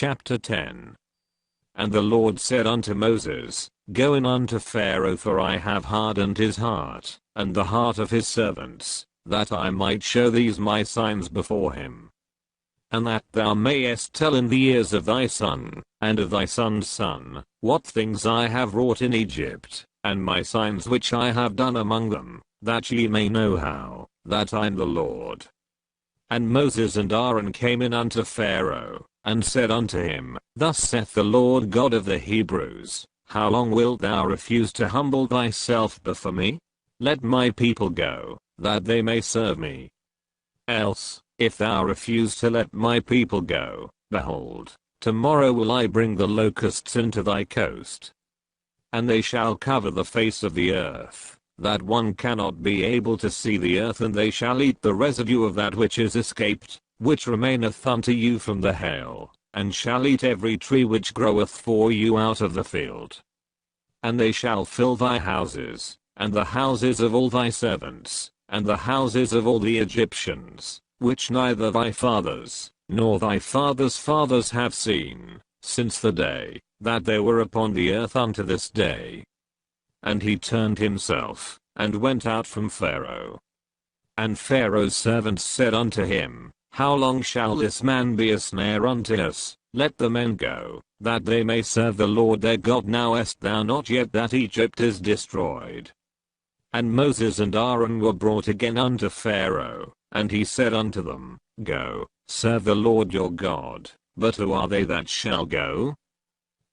Chapter 10. And the Lord said unto Moses, Go in unto Pharaoh, for I have hardened his heart, and the heart of his servants, that I might show these my signs before him. And that thou mayest tell in the ears of thy son, and of thy son's son, what things I have wrought in Egypt, and my signs which I have done among them, that ye may know how, that I am the Lord. And Moses and Aaron came in unto Pharaoh, and said unto him, Thus saith the Lord God of the Hebrews, How long wilt thou refuse to humble thyself before me? Let my people go, that they may serve me. Else, if thou refuse to let my people go, behold, tomorrow will I bring the locusts into thy coast. And they shall cover the face of the earth, that one cannot be able to see the earth, and they shall eat the residue of that which is escaped, which remaineth unto you from the hail, and shall eat every tree which groweth for you out of the field. And they shall fill thy houses, and the houses of all thy servants, and the houses of all the Egyptians, which neither thy fathers, nor thy fathers' fathers have seen, since the day that they were upon the earth unto this day. And he turned himself, and went out from Pharaoh. And Pharaoh's servants said unto him, How long shall this man be a snare unto us? Let the men go, that they may serve the Lord their God. Now knowest thou not yet that Egypt is destroyed? And Moses and Aaron were brought again unto Pharaoh, and he said unto them, Go, serve the Lord your God. But who are they that shall go?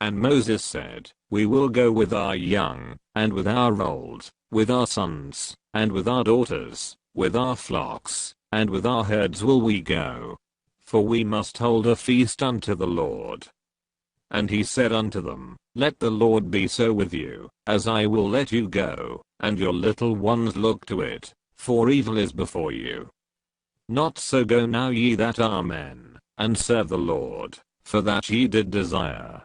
And Moses said, We will go with our young, and with our old, with our sons, and with our daughters, with our flocks, and with our herds will we go. For we must hold a feast unto the Lord. And he said unto them, Let the Lord be so with you, as I will let you go, and your little ones look to it, for evil is before you. Not so go now ye that are men, and serve the Lord, for that ye did desire.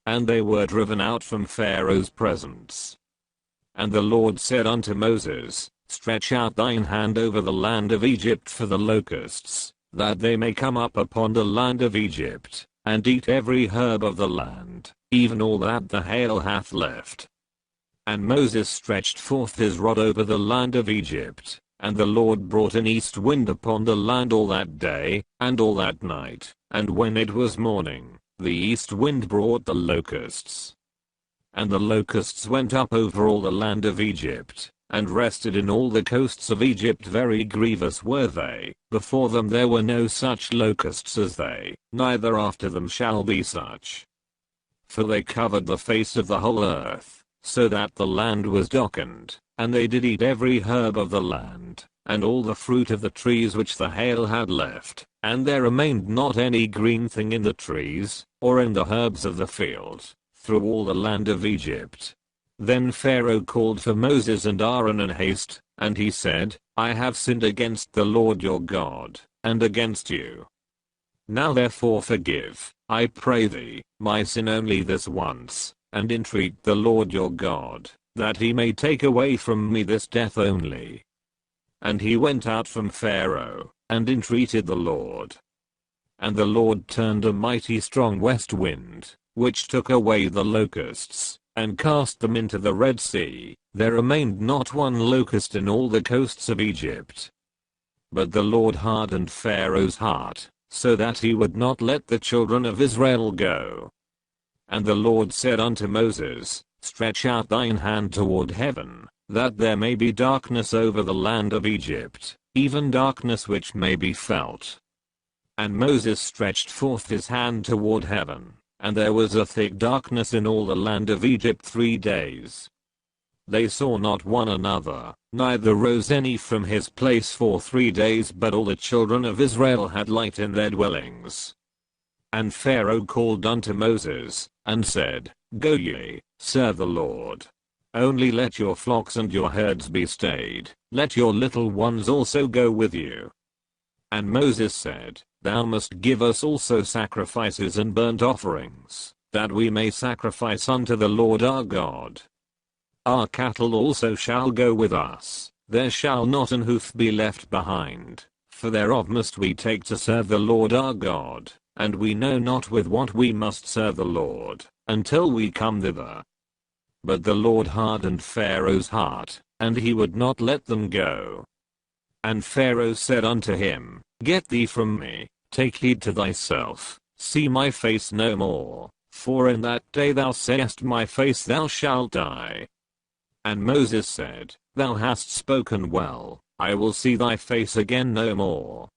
And they were driven out from Pharaoh's presence. And the Lord said unto Moses, Stretch out thine hand over the land of Egypt for the locusts, that they may come up upon the land of Egypt, and eat every herb of the land, even all that the hail hath left. And Moses stretched forth his rod over the land of Egypt, and the Lord brought an east wind upon the land all that day, and all that night, and when it was morning, the east wind brought the locusts. And the locusts went up over all the land of Egypt, and rested in all the coasts of Egypt. Very grievous were they. Before them there were no such locusts as they, neither after them shall be such. For they covered the face of the whole earth, so that the land was darkened, and they did eat every herb of the land, and all the fruit of the trees which the hail had left, and there remained not any green thing in the trees, or in the herbs of the field, through all the land of Egypt. Then Pharaoh called for Moses and Aaron in haste, and he said, I have sinned against the Lord your God, and against you. Now therefore forgive, I pray thee, my sin only this once, and entreat the Lord your God, that he may take away from me this death only. And he went out from Pharaoh, and entreated the Lord. And the Lord turned a mighty strong west wind, which took away the locusts, and cast them into the Red Sea. There remained not one locust in all the coasts of Egypt. But the Lord hardened Pharaoh's heart, so that he would not let the children of Israel go. And the Lord said unto Moses, Stretch out thine hand toward heaven, that there may be darkness over the land of Egypt, even darkness which may be felt. And Moses stretched forth his hand toward heaven, and there was a thick darkness in all the land of Egypt 3 days. They saw not one another, neither rose any from his place for 3 days, but all the children of Israel had light in their dwellings. And Pharaoh called unto Moses, and said, Go ye, serve the Lord. Only let your flocks and your herds be stayed, let your little ones also go with you. And Moses said, Thou must give us also sacrifices and burnt offerings, that we may sacrifice unto the Lord our God. Our cattle also shall go with us, there shall not an hoof be left behind, for thereof must we take to serve the Lord our God. and we know not with what we must serve the Lord, until we come thither. But the Lord hardened Pharaoh's heart, and he would not let them go. And Pharaoh said unto him, Get thee from me, take heed to thyself, see my face no more, for in that day thou sayest my face thou shalt die. And Moses said, Thou hast spoken well, I will see thy face again no more.